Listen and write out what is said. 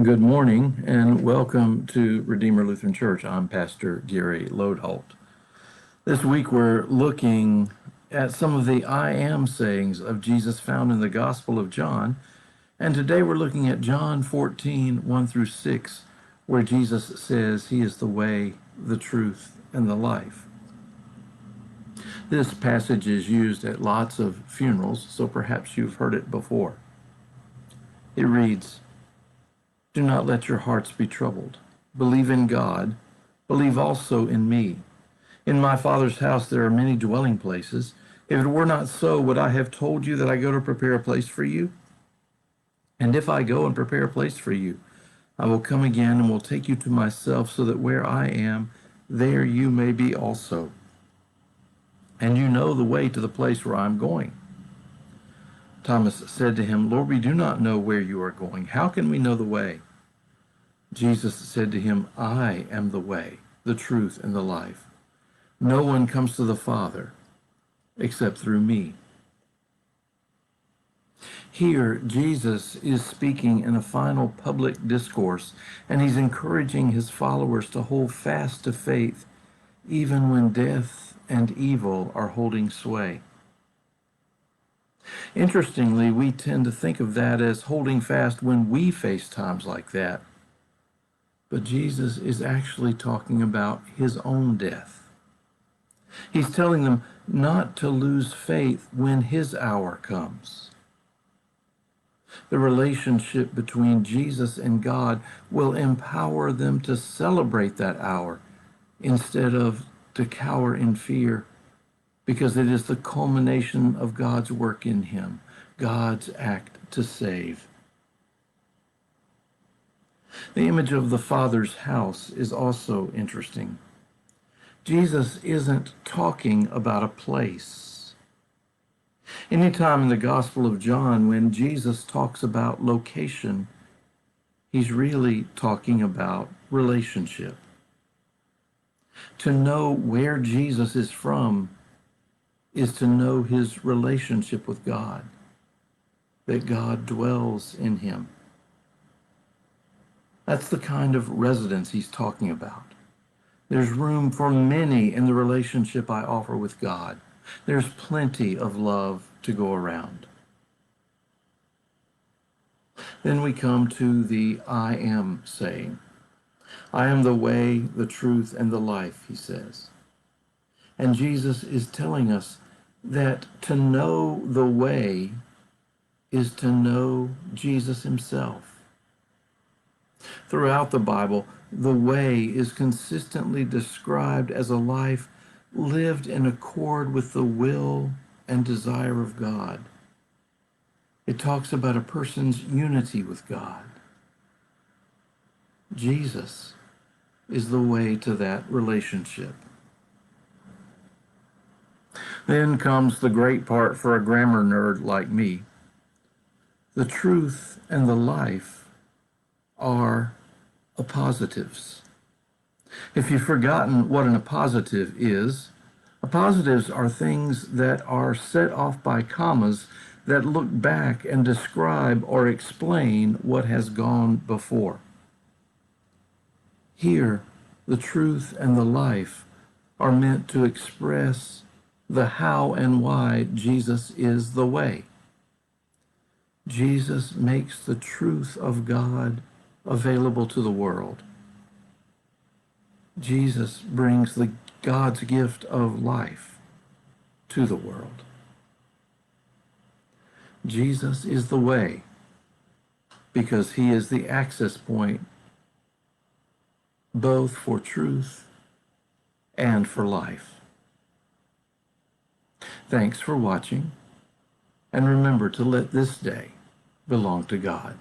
Good morning and welcome to Redeemer Lutheran Church. I'm Pastor Gary Lodeholt. This week we're looking at some of the I am sayings of Jesus found in the Gospel of John. And today we're looking at John 14, 1 through 6, where Jesus says he is the way, the truth, and the life. This passage is used at lots of funerals, so perhaps you've heard it before. It reads, "Do not let your hearts be troubled. Believe in God. Believe also in me. In my Father's house there are many dwelling places. If it were not so, would I have told you that I go to prepare a place for you? And if I go and prepare a place for you, I will come again and will take you to myself, so that where I am, there you may be also. And you know the way to the place where I am going." Thomas said to him, "Lord, we do not know where you are going. How can we know the way?" Jesus said to him, "I am the way, the truth, and the life. No one comes to the Father except through me." Here, Jesus is speaking in a final public discourse, and he's encouraging his followers to hold fast to faith, even when death and evil are holding sway. Interestingly, we tend to think of that as holding fast when we face times like that. But Jesus is actually talking about his own death. He's telling them not to lose faith when his hour comes. The relationship between Jesus and God will empower them to celebrate that hour instead of to cower in fear, because it is the culmination of God's work in him, God's act to save. The image of the Father's house is also interesting. Jesus isn't talking about a place. Anytime in the Gospel of John when Jesus talks about location, he's really talking about relationship. To know where Jesus is from is to know his relationship with God, that God dwells in him. That's the kind of residence he's talking about. There's room for many in the relationship I offer with God. There's plenty of love to go around. Then we come to the I am saying. I am the way, the truth, and the life, he says. And Jesus is telling us that to know the way is to know Jesus himself. Throughout the Bible, the way is consistently described as a life lived in accord with the will and desire of God. It talks about a person's unity with God. Jesus is the way to that relationship. Then comes the great part for a grammar nerd like me. The truth and the life are appositives. If you've forgotten what an appositive is, appositives are things that are set off by commas that look back and describe or explain what has gone before. Here, the truth and the life are meant to express the how and why Jesus is the way. Jesus makes the truth of God available to the world. Jesus brings God's gift of life to the world. Jesus is the way because he is the access point both for truth and for life. Thanks for watching, and remember to let this day belong to God.